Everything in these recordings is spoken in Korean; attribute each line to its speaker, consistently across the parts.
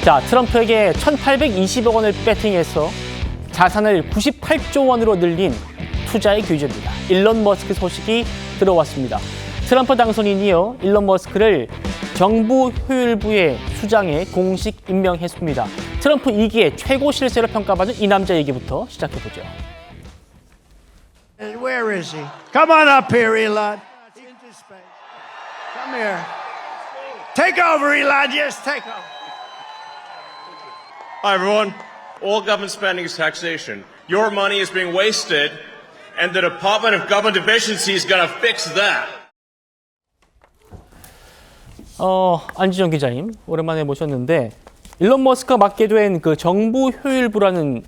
Speaker 1: 자, 트럼프에게 1,820억 원을 배팅해서 자산을 98조 원으로 늘린 투자의 규제입니다. 일론 머스크 소식이 들어왔습니다. 트럼프 당선인이요, 일론 머스크를 정부 효율부의 수장에 공식 임명했습니다. 트럼프 2기의 최고 실세로 평가받은 이 남자 얘기부터 시작해보죠.
Speaker 2: Where is he? Come on up here, Elon. Into space. Come here. Take over, Elon. Just take over.
Speaker 3: Hi, everyone. All government spending is taxation. Your money is being wasted, and the Department of Government Efficiency is going to fix that.
Speaker 1: 안지정 기자님, 오랜만에 모셨는데 일론 머스크가 맡게 된 그 정부 효율부라는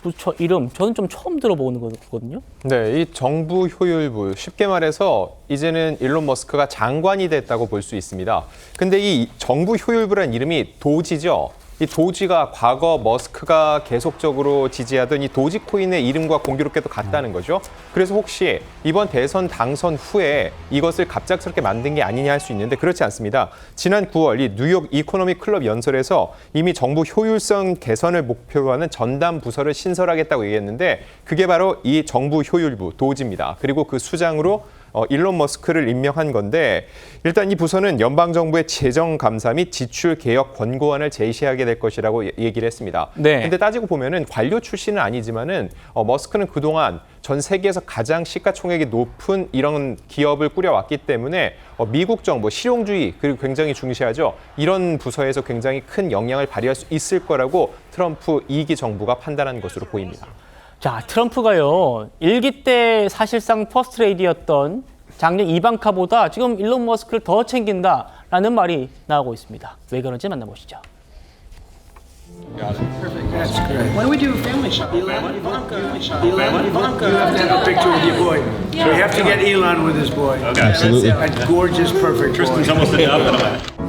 Speaker 1: 부처 이름, 저는 좀 처음 들어보는 거거든요.
Speaker 4: 네, 이 정부 효율부, 쉽게 말해서 이제는 일론 머스크가 장관이 됐다고 볼 수 있습니다. 근데 이 정부 효율부라는 이름이 도지죠. 이 도지가 과거 머스크가 계속적으로 지지하던 이 도지코인의 이름과 공교롭게도 같다는 거죠. 그래서 혹시 이번 대선 당선 후에 이것을 갑작스럽게 만든 게 아니냐 할 수 있는데 그렇지 않습니다. 지난 9월 이 뉴욕 이코노미 클럽 연설에서 이미 정부 효율성 개선을 목표로 하는 전담 부서를 신설하겠다고 얘기했는데 그게 바로 이 정부 효율부, 도지입니다. 그리고 그 수장으로 일론 머스크를 임명한 건데 일단 이 부서는 연방정부의 재정감사 및 지출개혁 권고안을 제시하게 될 것이라고 얘기를 했습니다.
Speaker 1: 네.
Speaker 4: 근데 따지고 보면은 관료 출신은 아니지만은 머스크는 그동안 전 세계에서 가장 시가총액이 높은 이런 기업을 꾸려왔기 때문에 미국 정부, 실용주의 그리고 굉장히 중시하죠. 이런 부서에서 굉장히 큰 영향을 발휘할 수 있을 거라고 트럼프 2기 정부가 판단한 것으로 보입니다.
Speaker 1: 자, 트럼프가요, 1기 때 사실상 퍼스트레이디였던 작년 이방카보다 지금 일론 머스크를 더 챙긴다라는 말이 나오고 있습니다. 왜 그런지 만나보시죠.
Speaker 5: That's great. Why don't we do a family shot? Elon, Ivanka. Elon, Ivanka. You have to have a picture with your boy. So we have to get Elon with his boy. Okay. Absolutely. That gorgeous, perfect boy.
Speaker 3: Tristan's almost enough.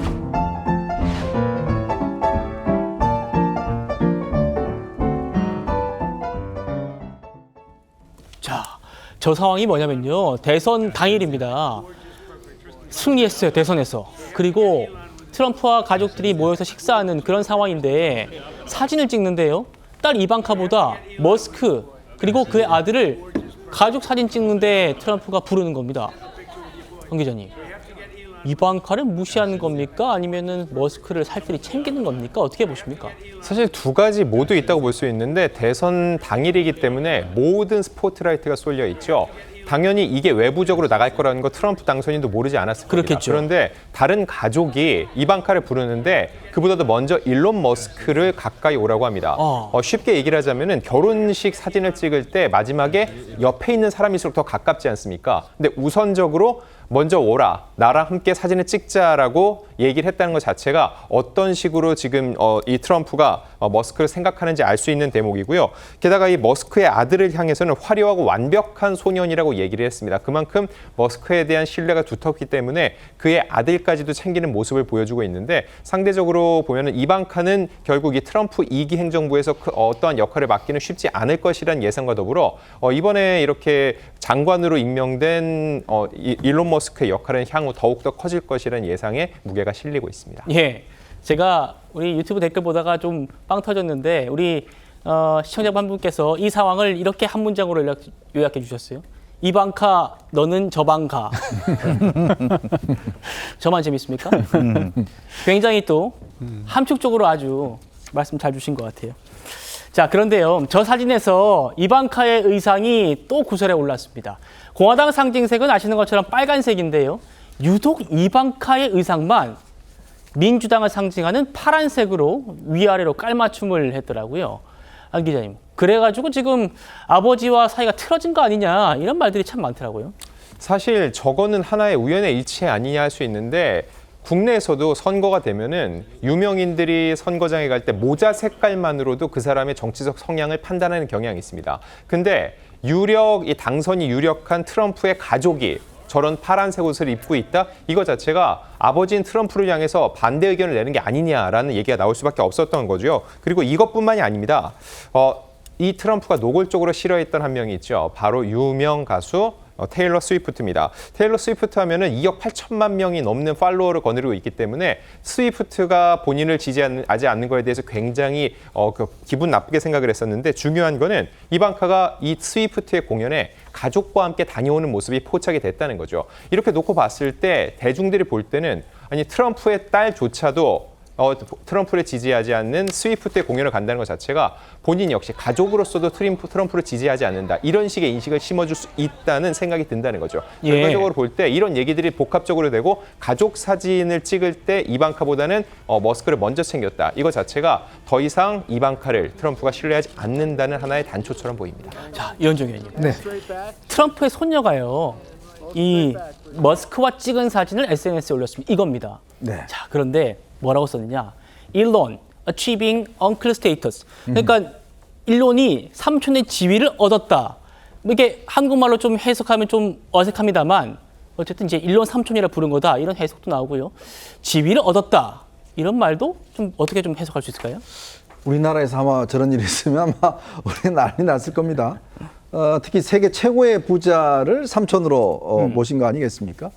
Speaker 1: 자, 저 상황이 뭐냐면요. 대선 당일입니다. 승리했어요, 대선에서. 그리고 트럼프와 가족들이 모여서 식사하는 그런 상황인데 사진을 찍는데요. 딸 이방카보다 머스크 그리고 그의 아들을 가족 사진 찍는데 트럼프가 부르는 겁니다. 황 기자님, 이방카를 무시하는 겁니까? 아니면은 머스크를 살뜰히 챙기는 겁니까? 어떻게 보십니까?
Speaker 4: 사실 두 가지 모두 있다고 볼 수 있는데 대선 당일이기 때문에 모든 스포트라이트가 쏠려 있죠. 당연히 이게 외부적으로 나갈 거라는 거 트럼프 당선인도 모르지 않았을 겁니다.
Speaker 1: 그렇겠죠.
Speaker 4: 그런데 다른 가족이 이방카를 부르는데 그보다도 먼저 일론 머스크를 가까이 오라고 합니다. 쉽게 얘기를 하자면은 결혼식 사진을 찍을 때 마지막에 옆에 있는 사람일수록 더 가깝지 않습니까? 근데 우선적으로 먼저 오라, 나랑 함께 사진을 찍자라고 얘기를 했다는 것 자체가 어떤 식으로 지금 이 트럼프가 머스크를 생각하는지 알 수 있는 대목이고요. 게다가 이 머스크의 아들을 향해서는 화려하고 완벽한 소년이라고 얘기를 했습니다. 그만큼 머스크에 대한 신뢰가 두텁기 때문에 그의 아들까지도 챙기는 모습을 보여주고 있는데 상대적으로 보면은 이방카는 결국 이 트럼프 2기 행정부에서 어떠한 역할을 맡기는 쉽지 않을 것이라는 예상과 더불어 이번에 이렇게 장관으로 임명된 일론 머스크의 역할은 향후 더욱더 커질 것이라는 예상에 무게가 실리고 있습니다.
Speaker 1: 예, 제가 우리 유튜브 댓글 보다가 좀 빵 터졌는데 우리 시청자 한 분께서 이 상황을 이렇게 한 문장으로 요약해 주셨어요. 이방카, 너는 저방 가. 저만 재밌습니까? 굉장히 또 함축적으로 아주 말씀 잘 주신 것 같아요. 자, 그런데요, 저 사진에서 이방카의 의상이 또 구설에 올랐습니다. 공화당 상징색은 아시는 것처럼 빨간색인데요. 유독 이방카의 의상만 민주당을 상징하는 파란색으로 위아래로 깔맞춤을 했더라고요. 안 기자님, 그래가지고 지금 아버지와 사이가 틀어진 거 아니냐 이런 말들이 참 많더라고요.
Speaker 4: 사실 저거는 하나의 우연의 일치 아니냐 할 수 있는데 국내에서도 선거가 되면은 유명인들이 선거장에 갈 때 모자 색깔만으로도 그 사람의 정치적 성향을 판단하는 경향이 있습니다. 근데 이 당선이 유력한 트럼프의 가족이 저런 파란색 옷을 입고 있다? 이거 자체가 아버지인 트럼프를 향해서 반대 의견을 내는 게 아니냐라는 얘기가 나올 수밖에 없었던 거죠. 그리고 이것뿐만이 아닙니다. 이 트럼프가 노골적으로 싫어했던 한 명이 있죠. 바로 유명 가수 테일러 스위프트입니다. 테일러 스위프트 하면은 2억 8천만 명이 넘는 팔로워를 거느리고 있기 때문에 스위프트가 본인을 지지하지 않는 거에 대해서 굉장히 기분 나쁘게 생각을 했었는데 중요한 거는 이방카가 이 스위프트의 공연에 가족과 함께 다녀오는 모습이 포착이 됐다는 거죠. 이렇게 놓고 봤을 때 대중들이 볼 때는 아니 트럼프의 딸조차도 트럼프를 지지하지 않는 스위프트의 공연을 간다는 것 자체가 본인 역시 가족으로서도 트럼프를 지지하지 않는다. 이런 식의 인식을 심어줄 수 있다는 생각이 든다는 거죠.
Speaker 1: 예.
Speaker 4: 결과적으로 볼 때 이런 얘기들이 복합적으로 되고 가족 사진을 찍을 때 이방카보다는 머스크를 먼저 챙겼다. 이거 자체가 더 이상 이방카를 트럼프가 신뢰하지 않는다는 하나의 단초처럼 보입니다.
Speaker 1: 자, 이현정 의원님.
Speaker 6: 네.
Speaker 1: 트럼프의 손녀가요. 이 머스크와 찍은 사진을 SNS에 올렸습니다. 이겁니다.
Speaker 6: 네.
Speaker 1: 자, 그런데 뭐라고 썼느냐? 일론 achieving uncle status. 그러니까 일론이 삼촌의 지위를 얻었다. 이게 한국말로 좀 해석하면 좀 어색합니다만 어쨌든 이제 일론 삼촌이라 부른 거다. 이런 해석도 나오고요. 지위를 얻었다. 이런 말도 좀 어떻게 좀 해석할 수 있을까요?
Speaker 6: 우리나라에서 아마 저런 일이 있으면 아마 우리 난리 났을 겁니다. 특히 세계 최고의 부자를 삼촌으로 모신 거 아니겠습니까?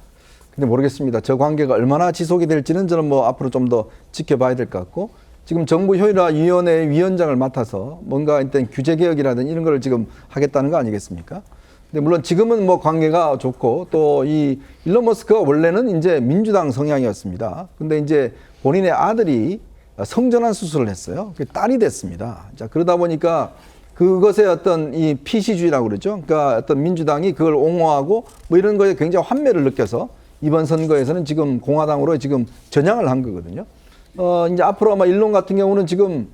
Speaker 6: 근데 모르겠습니다. 저 관계가 얼마나 지속이 될지는 저는 뭐 앞으로 좀 더 지켜봐야 될 것 같고 지금 정부 효율화위원회 위원장을 맡아서 뭔가 일단 규제 개혁이라든지 이런 걸 지금 하겠다는 거 아니겠습니까? 근데 물론 지금은 뭐 관계가 좋고 또 이 일론 머스크가 원래는 이제 민주당 성향이었습니다. 근데 이제 본인의 아들이 성전환 수술을 했어요. 그게 딸이 됐습니다. 자, 그러다 보니까 그것의 어떤 이 피시주의라고 그러죠. 그러니까 어떤 민주당이 그걸 옹호하고 뭐 이런 거에 굉장히 환멸을 느껴서 이번 선거에서는 지금 공화당으로 지금 전향을 한 거거든요. 이제 앞으로 아마 일론 같은 경우는 지금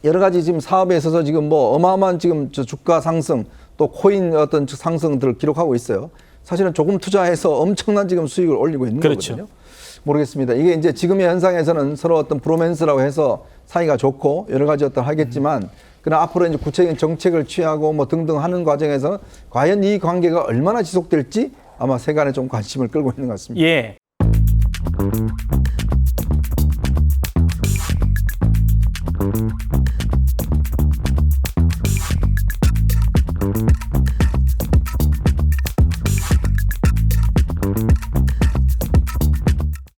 Speaker 6: 여러 가지 지금 사업에 있어서 지금 뭐 어마어마한 지금 저 주가 상승 또 코인 어떤 상승들을 기록하고 있어요. 사실은 조금 투자해서 엄청난 지금 수익을 올리고 있는
Speaker 1: 그렇죠.
Speaker 6: 거거든요. 모르겠습니다. 이게 이제 지금의 현상에서는 서로 어떤 브로맨스라고 해서 사이가 좋고 여러 가지 어떤 하겠지만 그러나 앞으로 이제 구체적인 정책을 취하고 뭐 등등 하는 과정에서 과연 이 관계가 얼마나 지속될지 아마 세간에 좀 관심을 끌고 있는 것 같습니다.
Speaker 1: 예.